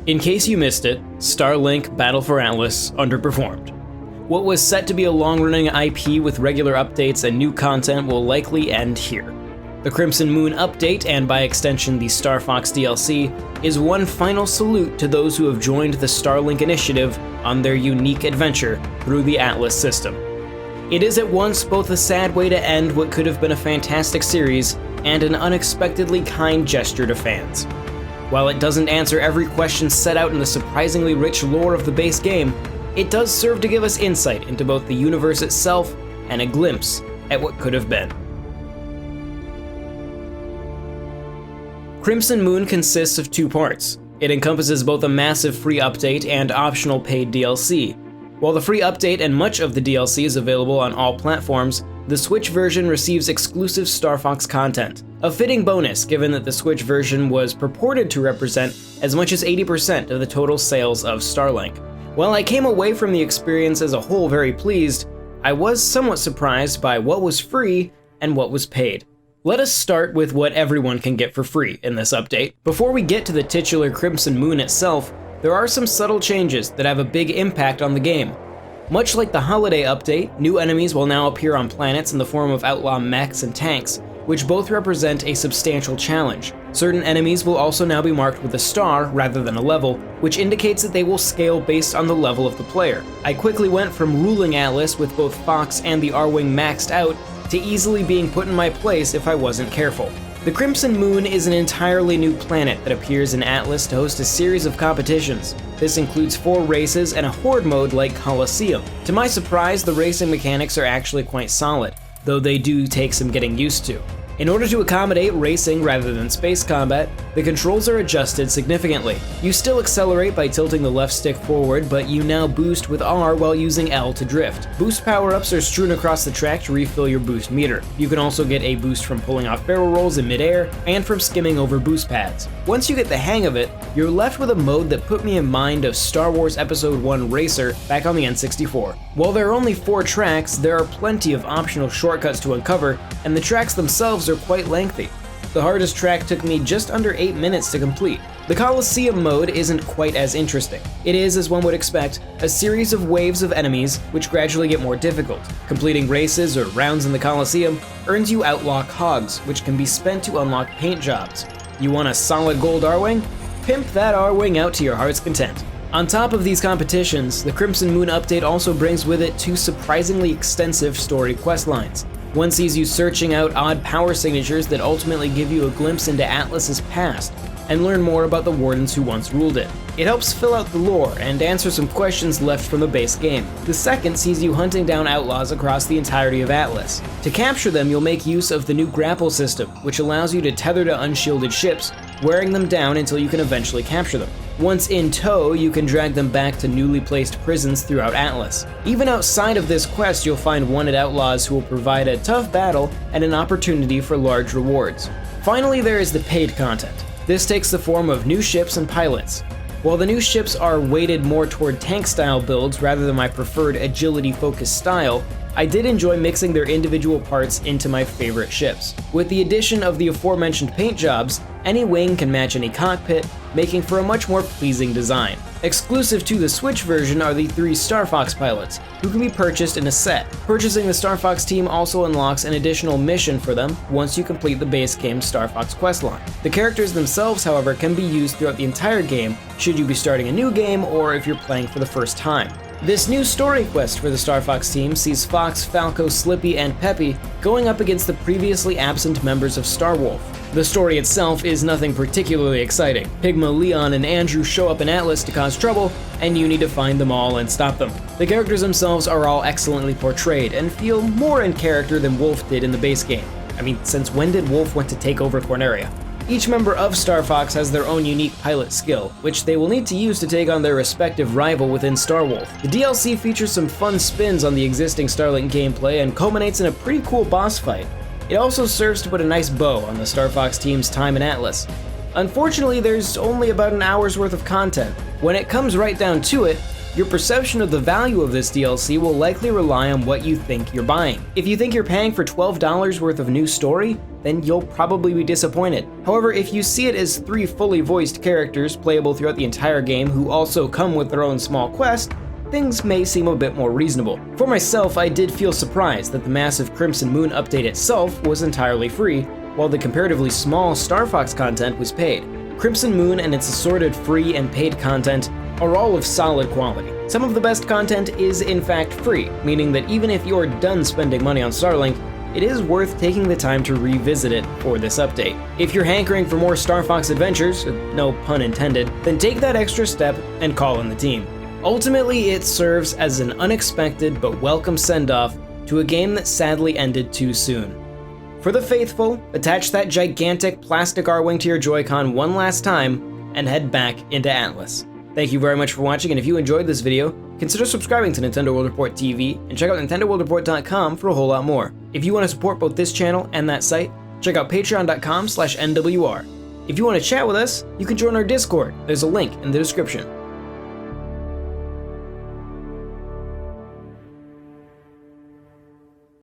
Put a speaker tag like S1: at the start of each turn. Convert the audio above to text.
S1: In case you missed it, Starlink Battle for Atlas underperformed. What was set to be a long-running IP with regular updates and new content will likely end here. The Crimson Moon update, and by extension the Starfox DLC, is one final salute to those who have joined the Starlink initiative on their unique adventure through the Atlas system. It is at once both a sad way to end what could have been a fantastic series and an unexpectedly kind gesture to fans. While it doesn't answer every question set out in the surprisingly rich lore of the base game, it does serve to give us insight into both the universe itself and a glimpse at what could have been. Crimson Moon consists of two parts. It encompasses both a massive free update and optional paid DLC. While the free update and much of the DLC is available on all platforms, the Switch version receives exclusive Starfox content, a fitting bonus given that the Switch version was purported to represent as much as 80% of the total sales of Starlink. While I came away from the experience as a whole very pleased, I was somewhat surprised by what was free and what was paid. Let us start with what everyone can get for free in this update. Before we get to the titular Crimson Moon itself, there are some subtle changes that have a big impact on the game. Much like the holiday update, new enemies will now appear on planets in the form of outlaw mechs and tanks, which both represent a substantial challenge. Certain enemies will also now be marked with a star rather than a level, which indicates that they will scale based on the level of the player. I quickly went from ruling Atlas with both Fox and the R-Wing maxed out to easily being put in my place if I wasn't careful. The Crimson Moon is an entirely new planet that appears in Atlas to host a series of competitions. This includes 4 races and a horde mode like Coliseum. To my surprise, the racing mechanics are actually quite solid, though they do take some getting used to. In order to accommodate racing rather than space combat, the controls are adjusted significantly. You still accelerate by tilting the left stick forward, but you now boost with R while using L to drift. Boost power-ups are strewn across the track to refill your boost meter. You can also get a boost from pulling off barrel rolls in midair and from skimming over boost pads. Once you get the hang of it, you're left with a mode that put me in mind of Star Wars Episode 1 Racer back on the N64. While there are only 4 tracks, there are plenty of optional shortcuts to uncover, and the tracks themselves are quite lengthy. The hardest track took me just under 8 minutes to complete. The Coliseum mode isn't quite as interesting. It is, as one would expect, a series of waves of enemies which gradually get more difficult. Completing races or rounds in the Coliseum earns you outlaw cogs, which can be spent to unlock paint jobs. You want a solid gold R-Wing? Pimp that R-Wing out to your heart's content. On top of these competitions, the Crimson Moon update also brings with it 2 surprisingly extensive story questlines. One sees you searching out odd power signatures that ultimately give you a glimpse into Atlas's past, and learn more about the wardens who once ruled it. It helps fill out the lore and answer some questions left from the base game. The second sees you hunting down outlaws across the entirety of Atlas. To capture them, you'll make use of the new grapple system, which allows you to tether to unshielded ships, wearing them down until you can eventually capture them. Once in tow, you can drag them back to newly placed prisons throughout Atlas. Even outside of this quest, you'll find wanted outlaws who will provide a tough battle and an opportunity for large rewards. Finally, there is the paid content. This takes the form of new ships and pilots. While the new ships are weighted more toward tank-style builds rather than my preferred agility-focused style, I did enjoy mixing their individual parts into my favorite ships. With the addition of the aforementioned paint jobs, any wing can match any cockpit, making for a much more pleasing design. Exclusive to the Switch version are the 3 Starfox Pilots, who can be purchased in a set. Purchasing the Starfox team also unlocks an additional mission for them once you complete the base game Starfox questline. The characters themselves, however, can be used throughout the entire game should you be starting a new game or if you're playing for the first time. This new story quest for the Starfox team sees Fox, Falco, Slippy, and Peppy going up against the previously absent members of Starwolf. The story itself is nothing particularly exciting. Pigma, Leon, and Andrew show up in Atlas to cause trouble, and you need to find them all and stop them. The characters themselves are all excellently portrayed and feel more in character than Wolf did in the base game. I mean, since when did Wolf want to take over Corneria? Each member of Starfox has their own unique pilot skill, which they will need to use to take on their respective rival within Starwolf. The DLC features some fun spins on the existing Starlink gameplay and culminates in a pretty cool boss fight. It also serves to put a nice bow on the Starfox team's time in Atlas. Unfortunately, there's only about an hour's worth of content. When it comes right down to it, Your perception of the value of this DLC will likely rely on what you think you're buying. If you think you're paying for $12 worth of new story, then you'll probably be disappointed. However, if you see it as 3 fully voiced characters playable throughout the entire game who also come with their own small quest, things may seem a bit more reasonable. For myself, I did feel surprised that the massive Crimson Moon update itself was entirely free, while the comparatively small Starfox content was paid. Crimson Moon and its assorted free and paid content are all of solid quality. Some of the best content is in fact free, meaning that even if you're done spending money on Starlink, it is worth taking the time to revisit it for this update. If you're hankering for more Star Fox adventures, no pun intended, then take that extra step and call in the team. Ultimately, it serves as an unexpected but welcome send-off to a game that sadly ended too soon. For the faithful, attach that gigantic plastic R-Wing to your Joy-Con one last time and head back into Atlas. Thank you very much for watching, and if you enjoyed this video, consider subscribing to Nintendo World Report TV and check out NintendoWorldReport.com for a whole lot more. If you want to support both this channel and that site, check out patreon.com/NWR. If you want to chat with us, you can join our Discord. There's a link in the description.